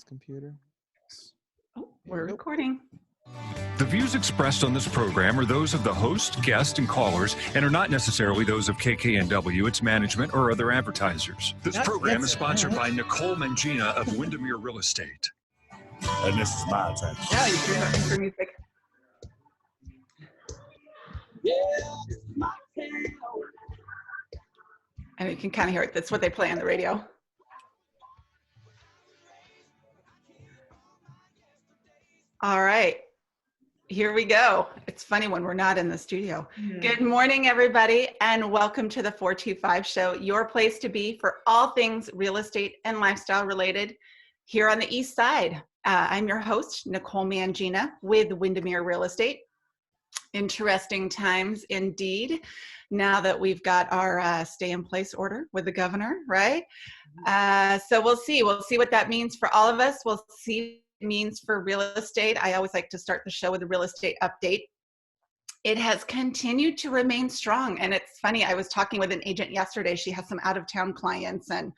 This computer. Oh, we're recording. The views expressed on this program are those of the host, guest, and callers, and are not necessarily those of KKNW, its management, or other advertisers. This program is sponsored by Nicole Mangina of Windermere Real Estate. And this is my attention. Yeah, you hear that intro music. And you can kind of hear it. That's what they play on the radio. All right, here we go. It's funny when we're not in the studio. Good morning, everybody, and welcome to the 425 Show, your place to be for all things real estate and lifestyle related here on the East Side. I'm your host, Nicole Mangina with Windermere Real Estate. Interesting times indeed, now that we've got our stay-in-place order with the governor, right? So we'll see what that means for all of us. We'll see means for real estate. I always like to start the show with a real estate update. It has continued to remain strong. And it's funny, I was talking with an agent yesterday. She has some out-of-town clients and,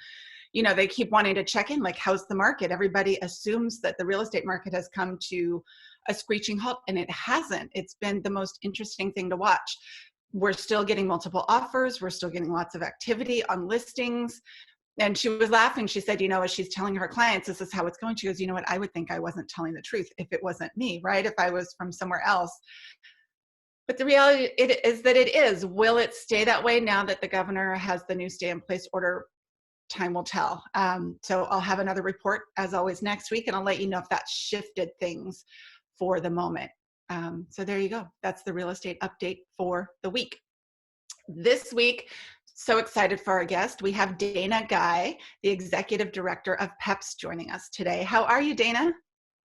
you know, they keep wanting to check in, like, how's the market? Everybody assumes that the real estate market has come to a screeching halt, and it hasn't. It's been the most interesting thing to watch. We're still getting multiple offers. We're still getting lots of activity on listings. And she was laughing. She said, you know, as she's telling her clients, this is how it's going. She goes, you know what? I would think I wasn't telling the truth if it wasn't me, right? If I was from somewhere else. But the reality is that it is. Will it stay that way now that the governor has the new stay-in-place order? Time will tell. So I'll have another report, as always, next week, and I'll let you know if that shifted things for the moment. So there you go. That's the real estate update for the week. This week, so excited for our guest. We have Dana Guy, the Executive Director of PEPS, joining us today. How are you, Dana?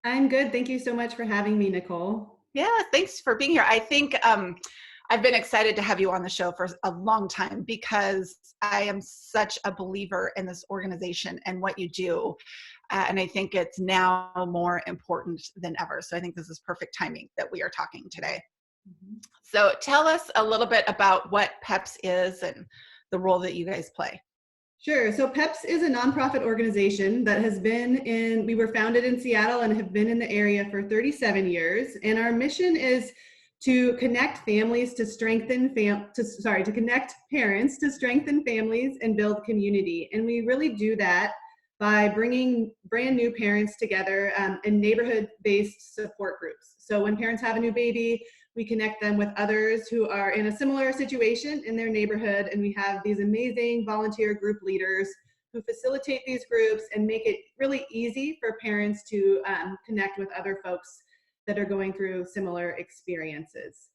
I'm good. Thank you so much for having me, Nicole. Yeah, thanks for being here. I think I've been excited to have you on the show for a long time because I am such a believer in this organization and what you do. And I think it's now more important than ever. So I think this is perfect timing that we are talking today. Mm-hmm. So tell us a little bit about what PEPS is and the role that you guys play. Sure. So PEPS is a nonprofit organization that has been we were founded in Seattle and have been in the area for 37 years. And our mission is to connect families to strengthen to connect parents to strengthen families and build community. And we really do that by bringing brand new parents together in neighborhood-based support groups. So when parents have a new baby, we connect them with others who are in a similar situation in their neighborhood, and we have these amazing volunteer group leaders who facilitate these groups and make it really easy for parents to connect with other folks that are going through similar experiences.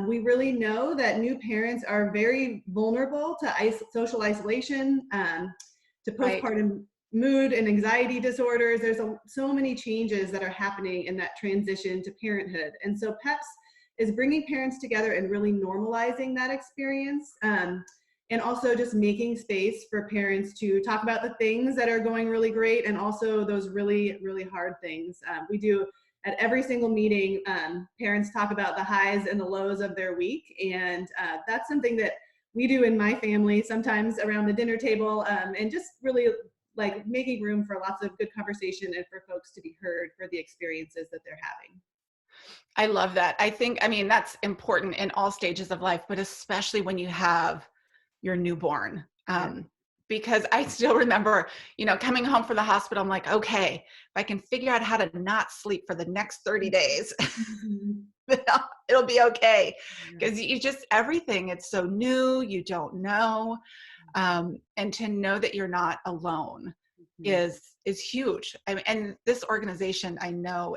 We really know that new parents are very vulnerable to social isolation, to postpartum mood and anxiety disorders. There's so many changes that are happening in that transition to parenthood. And so PEPS is bringing parents together and really normalizing that experience, and also just making space for parents to talk about the things that are going really great and also those really, really hard things. We do at every single meeting, parents talk about the highs and the lows of their week. And that's something that we do in my family, sometimes around the dinner table, and just really like making room for lots of good conversation and for folks to be heard for the experiences that they're having. I love that. I mean, that's important in all stages of life, but especially when you have your newborn. Because I still remember, you know, coming home from the hospital, I'm like, okay, if I can figure out how to not sleep for the next 30 days, it'll be okay. Because you just, everything, it's so new, you don't know. And to know that you're not alone is huge. And this organization, I know,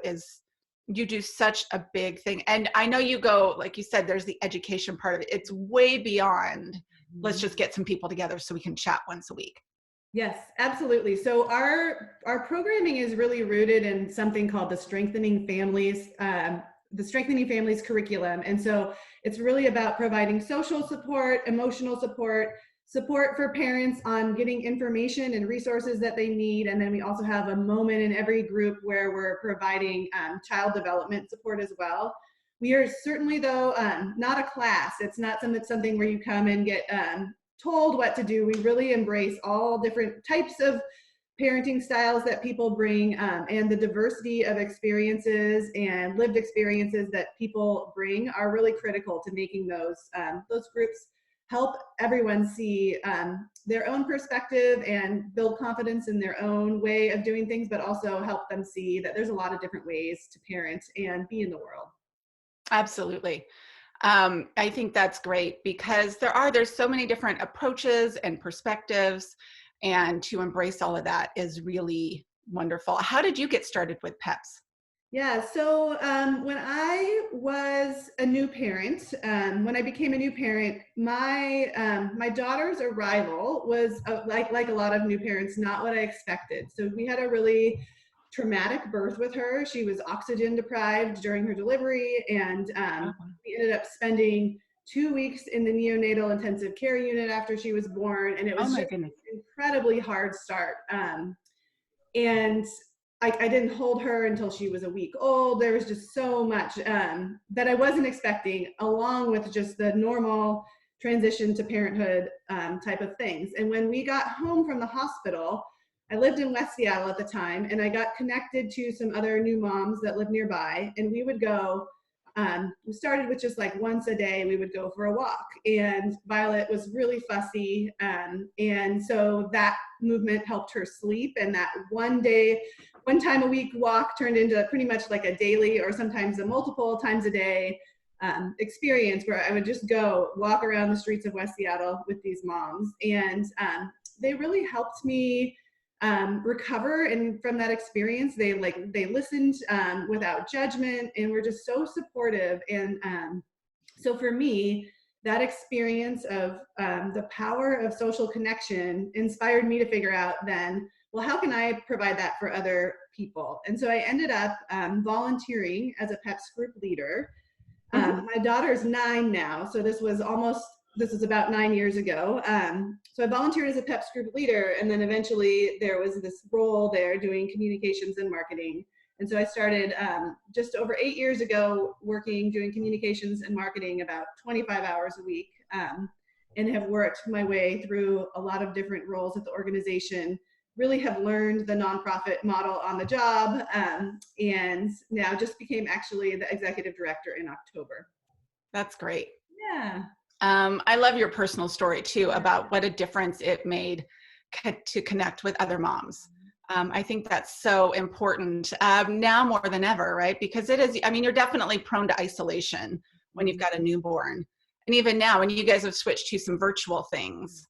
you do such a big thing. And I know you go, like you said, there's the education part of it. It's way beyond, let's just get some people together so we can chat once a week. Yes, absolutely. So our programming is really rooted in something called the Strengthening Families curriculum. And so it's really about providing social support, emotional support for parents on getting information and resources that they need. And then we also have a moment in every group where we're providing child development support as well. We are certainly, though, not a class. It's not something where you come and get told what to do. We really embrace all different types of parenting styles that people bring, and the diversity of experiences and lived experiences that people bring are really critical to making those groups help everyone see their own perspective and build confidence in their own way of doing things, but also help them see that there's a lot of different ways to parent and be in the world. Absolutely. I think that's great because there's so many different approaches and perspectives, and to embrace all of that is really wonderful. How did you get started with PEPS? Yeah, so when I was a new parent, when I became a new parent, my daughter's arrival was like a lot of new parents, not what I expected. So we had a really traumatic birth with her. She was oxygen deprived during her delivery, and we ended up spending 2 weeks in the neonatal intensive care unit after she was born, and it was Oh my just goodness. an incredibly hard start. And I didn't hold her until she was a week old. There was just so much that I wasn't expecting, along with just the normal transition to parenthood type of things. And when we got home from the hospital, I lived in West Seattle at the time, and I got connected to some other new moms that lived nearby, and we would go. We started with just like once a day, we would go for a walk, and Violet was really fussy. And so that movement helped her sleep. And that one time a week walk turned into pretty much like a daily or sometimes a multiple times a day experience where I would just go walk around the streets of West Seattle with these moms. And they really helped me recover, and from that experience they listened without judgment and were just so supportive. And so for me, that experience of the power of social connection inspired me to figure out then, well, how can I provide that for other people? And so I ended up volunteering as a PEPS group leader. My daughter's 9 now, so this is about 9 years ago. So I volunteered as a PEPS group leader, and then eventually there was this role there doing communications and marketing. And so I started just over 8 years ago doing communications and marketing about 25 hours a week, and have worked my way through a lot of different roles at the organization. Really have learned the nonprofit model on the job, and now just became actually the executive director in October. That's great. Yeah. I love your personal story too about what a difference it made to connect with other moms. I think that's so important now more than ever, right? Because it is, I mean, you're definitely prone to isolation when you've got a newborn. And even now, when you guys have switched to some virtual things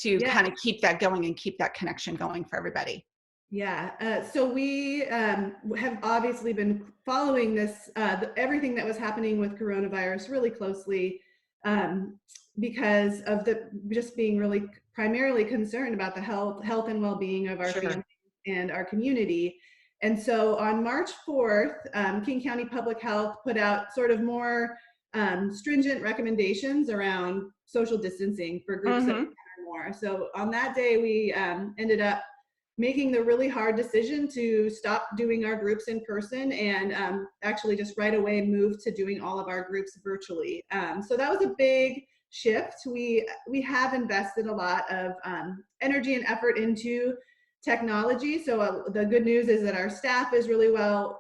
to kind of keep that going and keep that connection going for everybody. Yeah, so we have obviously been following this, everything that was happening with coronavirus really closely, because of just being really primarily concerned about the health and well-being of our families and our community. And so on March 4th, King County Public Health put out sort of more stringent recommendations around social distancing for groups that matter more. So on that day, we ended up making the really hard decision to stop doing our groups in person, and actually just right away moved to doing all of our groups virtually. So that was a big shift. We have invested a lot of energy and effort into technology. So the good news is that our staff is really well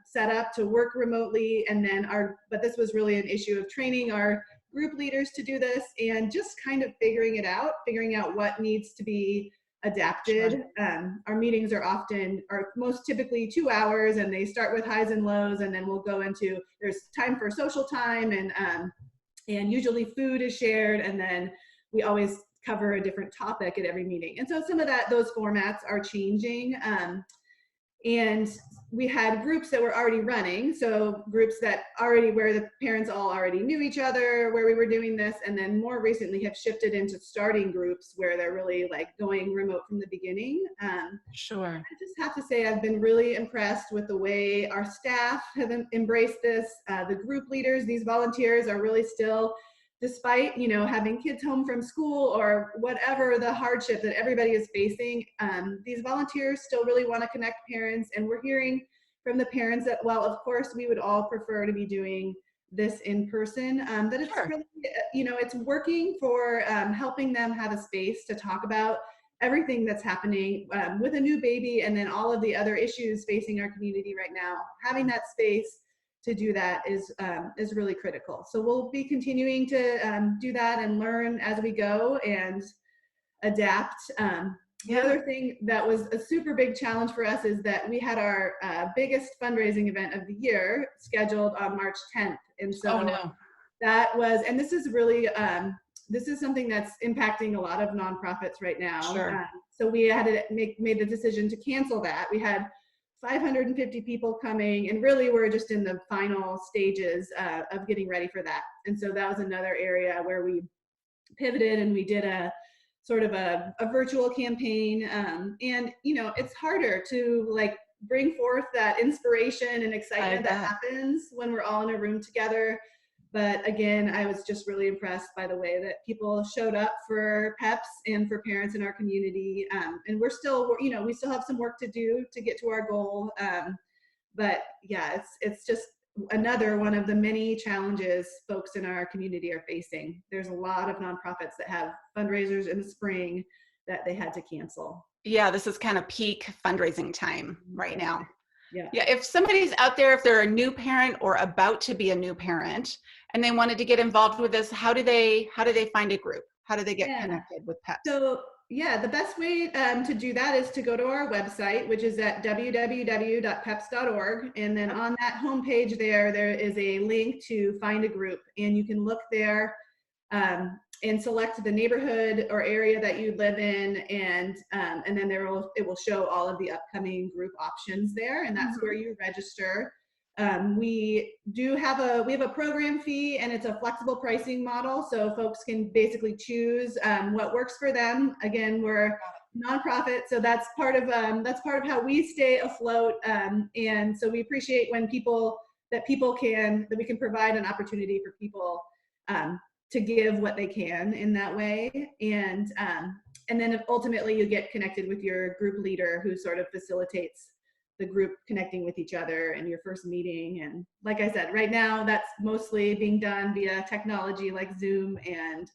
set up to work remotely, and then but this was really an issue of training our group leaders to do this and just kind of figuring out what needs to be adapted. Our meetings are most typically 2 hours, and they start with highs and lows, and then we'll go into, there's time for social time, and usually food is shared, and then we always cover a different topic at every meeting. And so some of those formats are changing. And we had groups that were already running, so groups where the parents all already knew each other, where we were doing this, and then more recently have shifted into starting groups where they're really like going remote from the beginning. Sure. I just have to say I've been really impressed with the way our staff have embraced this. The group leaders, these volunteers are really still, despite having kids home from school or whatever the hardship that everybody is facing, these volunteers still really want to connect parents. And we're hearing from the parents that, well, of course we would all prefer to be doing this in person, that it's really, it's working for helping them have a space to talk about everything that's happening with a new baby, and then all of the other issues facing our community right now. Having that space to do that is really critical. So we'll be continuing to do that and learn as we go and adapt. The other thing that was a super big challenge for us is that we had our biggest fundraising event of the year scheduled on March 10th. And so that was, and this is really, this is something that's impacting a lot of nonprofits right now. Sure. So we had to made the decision to cancel that. We had 550 people coming, and really we're just in the final stages of getting ready for that. And so that was another area where we pivoted and we did a sort of a virtual campaign. And, you know, it's harder to like bring forth that inspiration and excitement that happens when we're all in a room together. But again, I was just really impressed by the way that people showed up for PEPS and for parents in our community. And we're still, you know, we still have some work to do to get to our goal. But yeah, it's just another one of the many challenges folks in our community are facing. There's a lot of nonprofits that have fundraisers in the spring that they had to cancel. Yeah, this is kind of peak fundraising time right now. Yeah. Yeah, if somebody's out there, if they're a new parent or about to be a new parent and they wanted to get involved with this, how do they find a group? How do they get connected with PEPS? So yeah, the best way to do that is to go to our website, which is at www.peps.org. And then on that homepage there is a link to find a group, and you can look there and select the neighborhood or area that you live in, and then it will show all of the upcoming group options there, and that's where you register. We have a program fee, and it's a flexible pricing model, so folks can basically choose what works for them. Again, we're nonprofit, so that's part of how we stay afloat. And so we appreciate when we can provide an opportunity for people to give what they can in that way. And then ultimately you get connected with your group leader, who sort of facilitates the group connecting with each other and your first meeting. And like I said, right now that's mostly being done via technology like Zoom and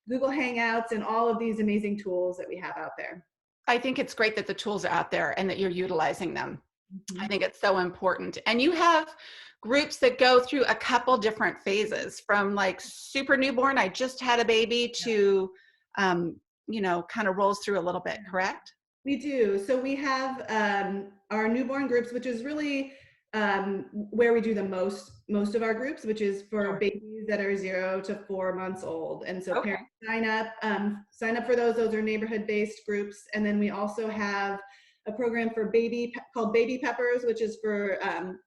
Google Hangouts and all of these amazing tools that we have out there. I think it's great that the tools are out there and that you're utilizing them. I think it's so important. And you have groups that go through a couple different phases, from like super newborn, I just had a baby, to, you know, kind of rolls through a little bit, correct? We do. So we have our newborn groups, which is really where we do the most of our groups, which is for babies that are 0 to 4 months old. And so parents sign up for those. Those are neighborhood-based groups. And then we also have a program for called Baby Peppers, which is for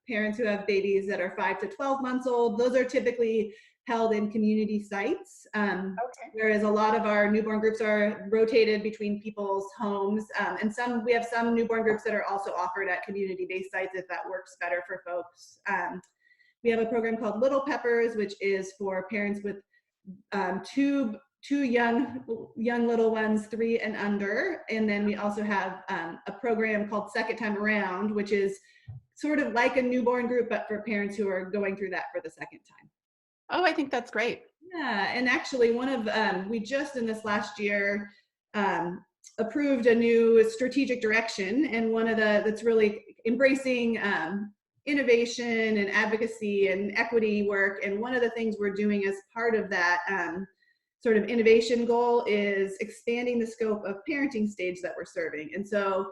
parents who have babies that are 5 to 12 months old. Those are typically held in community sites, whereas a lot of our newborn groups are rotated between people's homes. And we have some newborn groups that are also offered at community-based sites if that works better for folks. We have a program called Little Peppers, which is for parents with two young little ones, 3 and under. And then we also have a program called Second Time Around, which is sort of like a newborn group, but for parents who are going through that for the second time. Oh, I think that's great. Yeah, and actually we just in this last year approved a new strategic direction, and that's really embracing innovation and advocacy and equity work. And one of the things we're doing as part of that sort of innovation goal is expanding the scope of parenting stage that we're serving. And so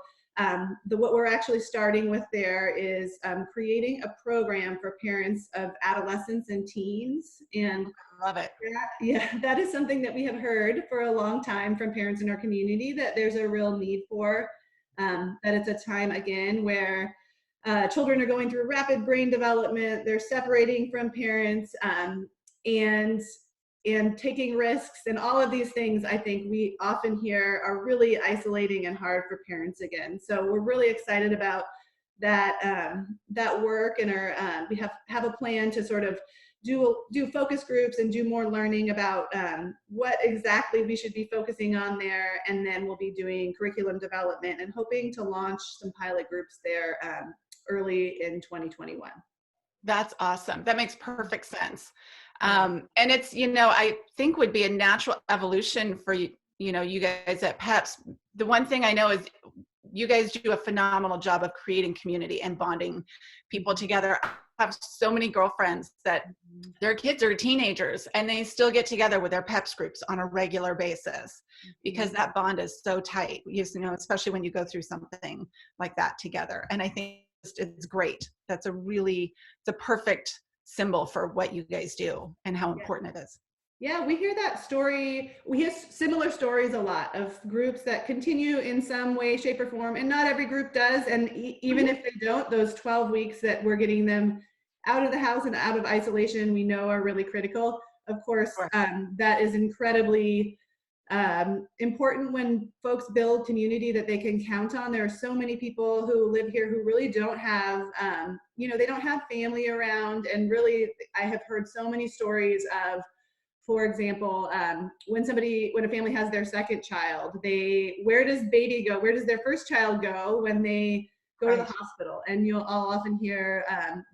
what we're actually starting with there is creating a program for parents of adolescents and teens. And I love it. That is something that we have heard for a long time from parents in our community, that there's a real need for, that it's a time, again, where children are going through rapid brain development, they're separating from parents, and taking risks, and all of these things I think we often hear are really isolating and hard for parents again. So we're really excited about that work, and we have a plan to sort of do focus groups and do more learning about what exactly we should be focusing on there. And then we'll be doing curriculum development and hoping to launch some pilot groups there early in 2021. That's awesome. That makes perfect sense. And it's, you know, I think would be a natural evolution for you guys at PEPS, the one thing I know is you guys do a phenomenal job of creating community and bonding people together. I have so many girlfriends that their kids are teenagers and they still get together with their PEPS groups on a regular basis because that bond is so tight, especially when you go through something like that together. And I think it's great. It's a perfect symbol for what you guys do and how important it is. Yeah, we hear that story. We hear similar stories a lot of groups that continue in some way, shape, or form, and not every group does. And even if they don't, those 12 weeks that we're getting them out of the house and out of isolation, we know are really critical. Of course, that is incredibly important when folks build community that they can count on. There are so many people who live here who really don't have, they don't have family around. And really, I have heard so many stories of, for example, when a family has their second child, where does baby go? Where does their first child go when they go to the hospital? And I'll often hear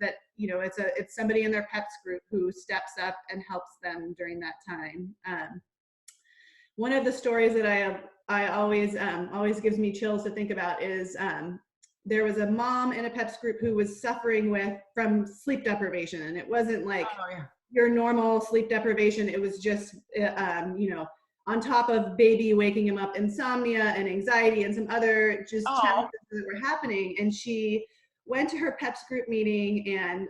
that, it's somebody in their PEPS group who steps up and helps them during that time. One of the stories that I always gives me chills to think about is there was a mom in a PEPS group who was suffering from sleep deprivation, and it wasn't like your normal sleep deprivation. It was just, on top of baby waking him up, insomnia and anxiety and some other just challenges that were happening. And she went to her PEPS group meeting and,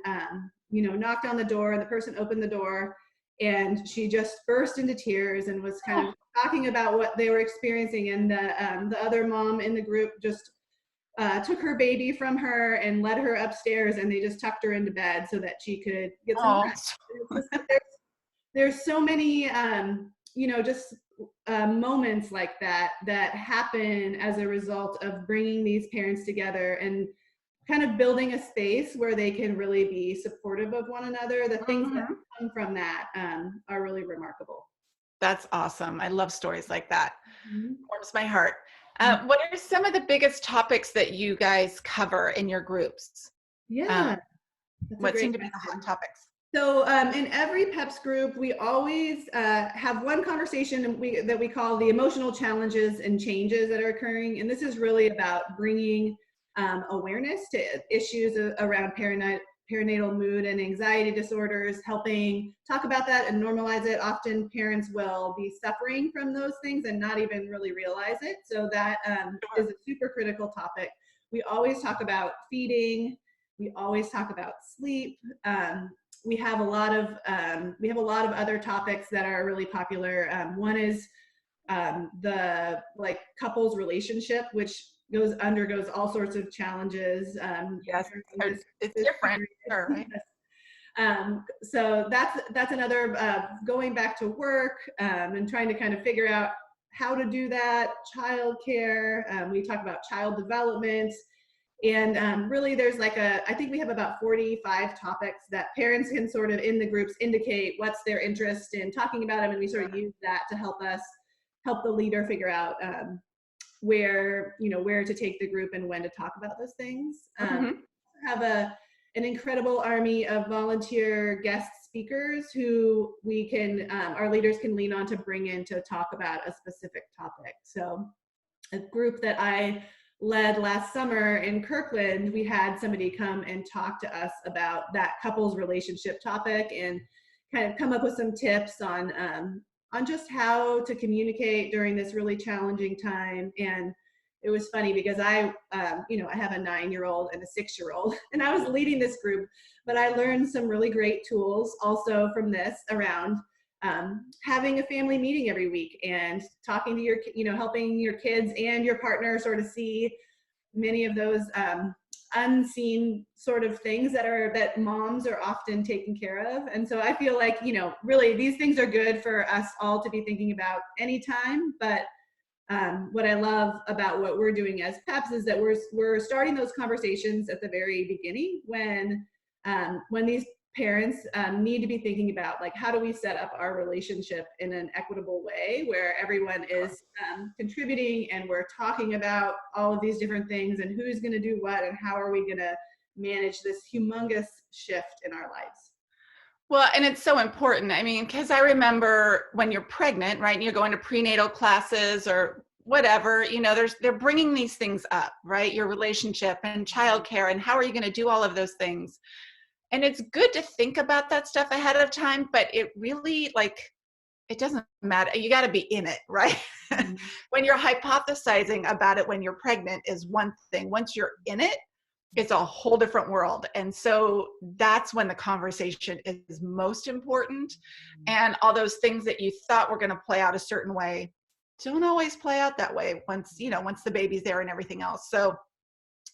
knocked on the door, and the person opened the door, and she just burst into tears and was kind of talking about what they were experiencing. And the other mom in the group just took her baby from her and led her upstairs, and they just tucked her into bed so that she could get some rest. There's so many, moments like that happen as a result of bringing these parents together and kind of building a space where they can really be supportive of one another. The things that come from that are really remarkable. That's awesome. I love stories like that. Warms my heart. What are some of the biggest topics that you guys cover in your groups? What seem to be the hot topics? So in every PEPS group, we always have one conversation that we call the emotional challenges and changes that are occurring. And this is really about bringing awareness to issues around perinatal mood and anxiety disorders, helping talk about that and normalize it. Often parents will be suffering from those things and not even really realize it. So that is a super critical topic. We always talk about feeding. We always talk about sleep. We have a lot of other topics that are really popular. One is the couples relationship, which undergoes all sorts of challenges. Yes, it's different, sure, right? So that's another, going back to work and trying to kind of figure out how to do that. Childcare. We talk about child development. And really there's I think we have about 45 topics that parents can sort of in the groups indicate what's their interest in talking about them. And we sort of use that to help the leader figure out where to take the group and when to talk about those things. We have an incredible army of volunteer guest speakers who our leaders can lean on to bring in to talk about a specific topic. So a group that I led last summer in Kirkland, we had somebody come and talk to us about that couples relationship topic and kind of come up with some tips on just how to communicate during this really challenging time. And it was funny because I have a 9-year-old and a 6-year-old, and I was leading this group, but I learned some really great tools also from this around having a family meeting every week and talking to helping your kids and your partner sort of see many of those unseen sort of things that moms are often taking care of. And so I feel like, really these things are good for us all to be thinking about anytime. But what I love about what we're doing as PEPS is that we're starting those conversations at the very beginning when these parents need to be thinking about how do we set up our relationship in an equitable way where everyone is contributing and we're talking about all of these different things and who's going to do what and how are we going to manage this humongous shift in our lives. Well, and it's so important. I mean, because I remember when you're pregnant, right, and you're going to prenatal classes or whatever, they're bringing these things up, right? Your relationship and childcare and how are you going to do all of those things? And it's good to think about that stuff ahead of time, but it really it doesn't matter. You got to be in it, right? Mm-hmm. When you're hypothesizing about it when you're pregnant is one thing. Once you're in it, it's a whole different world. And so that's when the conversation is most important. And all those things that you thought were going to play out a certain way don't always play out that way once the baby's there and everything else. So,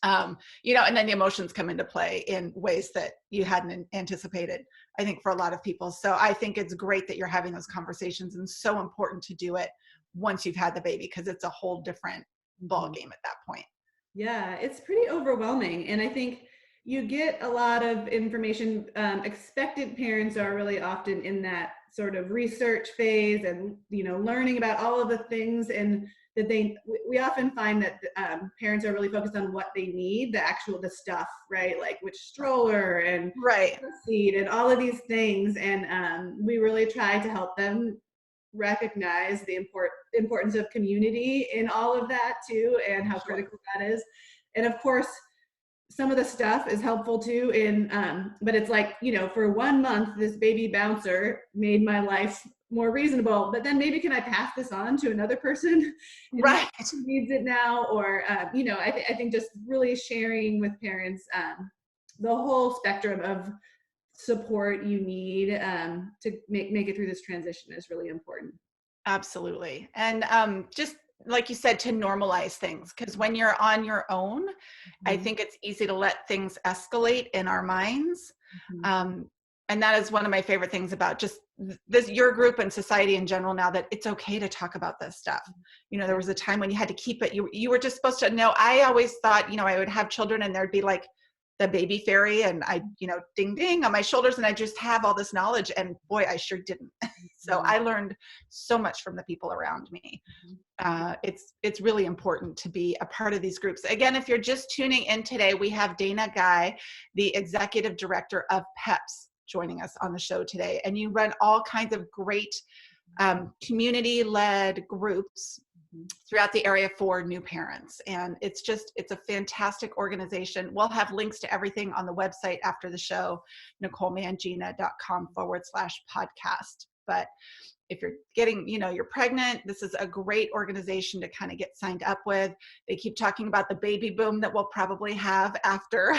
and then the emotions come into play in ways that you hadn't anticipated, I think, for a lot of people. So I think it's great that you're having those conversations, and so important to do it once you've had the baby, because it's a whole different ball game at that point. Yeah, it's pretty overwhelming. And I think you get a lot of information. Expectant parents are really often in that sort of research phase and, learning about all of the things, and that we often find that parents are really focused on what they need, the stuff, right? Like which stroller and right seat and all of these things. And we really try to help them recognize the importance of community in all of that too, and how critical that is. And of course, some of the stuff is helpful too but it's like, for 1 month, this baby bouncer made my life more reasonable, but then maybe can I pass this on to another person right who needs it now? Or, I think just really sharing with parents the whole spectrum of support you need to make it through this transition is really important. Absolutely. And just like you said, to normalize things, because when you're on your own, I think it's easy to let things escalate in our minds. And that is one of my favorite things about just your group and society in general now, that it's okay to talk about this stuff. There was a time when you had to keep it, you were just supposed to know. I always thought, I would have children and there'd be like the baby fairy and I, ding, ding on my shoulders, and I just have all this knowledge, and boy, I sure didn't. So I learned so much from the people around me. It's really important to be a part of these groups. Again, if you're just tuning in today, we have Dana Guy, the executive director of PEPS, joining us on the show today. And you run all kinds of great community-led groups throughout the area for new parents. And it's a fantastic organization. We'll have links to everything on the website after the show, NicoleMangina.com/podcast. But if you're you're pregnant, this is a great organization to kind of get signed up with. They keep talking about the baby boom that we'll probably have after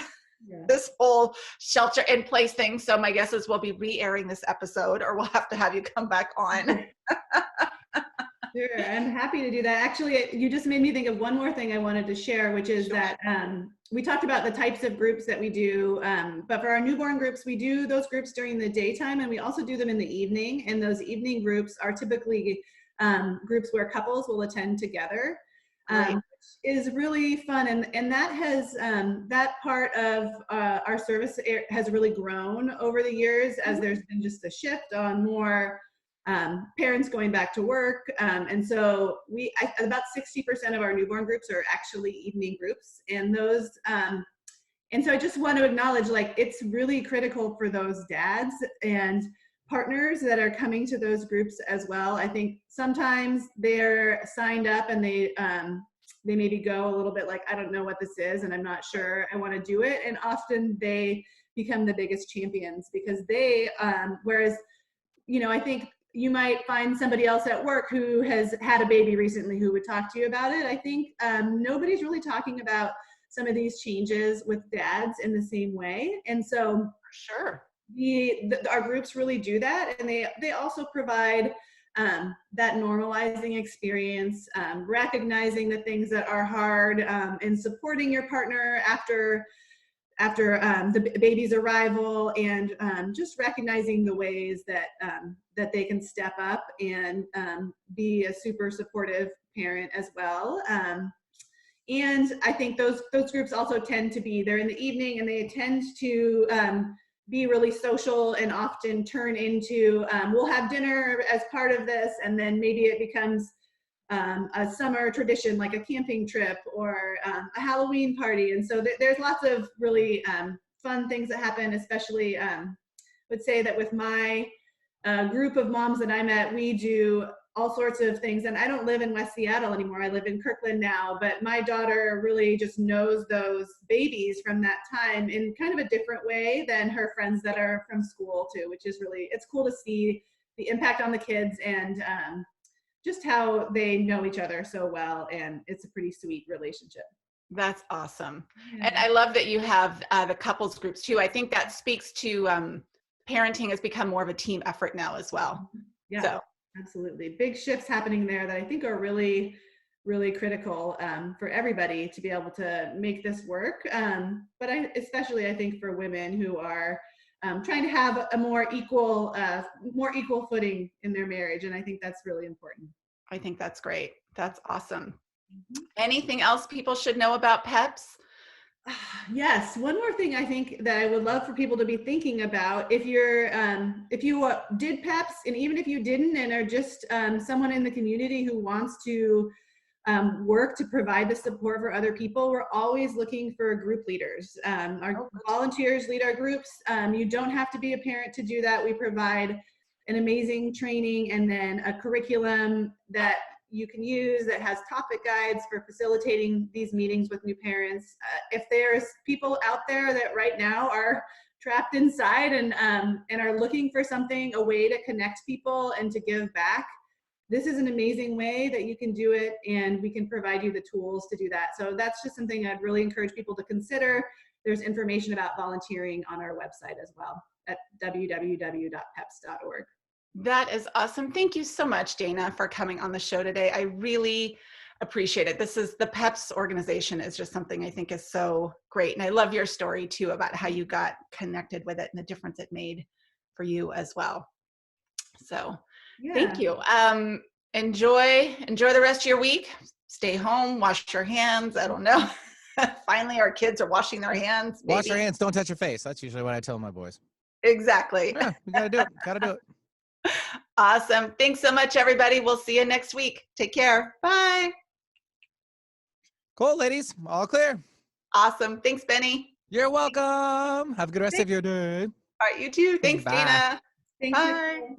this whole shelter in place thing. So my guess is we'll be re-airing this episode, or we'll have to have you come back on. Sure, I'm happy to do that. Actually, you just made me think of one more thing I wanted to share, which is that we talked about the types of groups that we do, but for our newborn groups, we do those groups during the daytime, and we also do them in the evening. And those evening groups are typically groups where couples will attend together, which is really fun. And that has that part of our service has really grown over the years, as there's been just a shift on more parents going back to work. And so about 60% of our newborn groups are actually evening groups. And those, and so I just want to acknowledge, it's really critical for those dads and partners that are coming to those groups as well. I think sometimes they're signed up and they maybe go a little bit like, I don't know what this is, and I'm not sure I want to do it. And often they become the biggest champions, because they, whereas, I think you might find somebody else at work who has had a baby recently who would talk to you about it. I think nobody's really talking about some of these changes with dads in the same way. And so sure, our groups really do that. And they also provide that normalizing experience, recognizing the things that are hard, and supporting your partner after the baby's arrival, and just recognizing the ways that that they can step up and be a super supportive parent as well. And I think those groups also tend to be there in the evening, and they tend to be really social, and often turn into we'll have dinner as part of this, and then maybe it becomes a summer tradition, like a camping trip or a Halloween party. And so there's lots of really fun things that happen, especially would say that with my group of moms that I met, we do all sorts of things. And I don't live in West Seattle anymore. I live in Kirkland now, but my daughter really just knows those babies from that time in kind of a different way than her friends that are from school too, which is really, it's cool to see the impact on the kids and just how they know each other so well. And it's a pretty sweet relationship. That's awesome. Yeah. And I love that you have the couples groups too. I think that speaks to parenting has become more of a team effort now as well. Yeah, so. Absolutely. Big shifts happening there that I think are really, really critical for everybody to be able to make this work. But especially I think for women who are trying to have a more equal footing in their marriage. And I think that's really important. I think that's great. That's awesome. Anything else people should know about PEPS? Yes. One more thing I think that I would love for people to be thinking about, if you did PEPS, and even if you didn't and are just someone in the community who wants to work to provide the support for other people, we're always looking for group leaders. Our volunteers lead our groups. You don't have to be a parent to do that. We provide an amazing training and then a curriculum that you can use that has topic guides for facilitating these meetings with new parents. If there's people out there that right now are trapped inside and are looking for something, a way to connect people and to give back, this is an amazing way that you can do it, and we can provide you the tools to do that. So that's just something I'd really encourage people to consider. There's information about volunteering on our website as well at www.peps.org. That is awesome. Thank you so much, Dana, for coming on the show today. I really appreciate it. The PEPS organization is just something I think is so great. And I love your story too about how you got connected with it and the difference it made for you as well. So Thank you. Enjoy the rest of your week. Stay home, wash your hands. I don't know. Finally, our kids are washing their hands. Maybe. Wash your hands. Don't touch your face. That's usually what I tell my boys. Exactly. Yeah, you gotta do it. Gotta do it. Awesome. Thanks so much, everybody. We'll see you next week. Take care. Bye. Cool, ladies. All clear. Awesome. Thanks, Benny. You're welcome. Have a good rest of your day. All right, you too. Thanks, Bye. Dana. Thanks. Bye.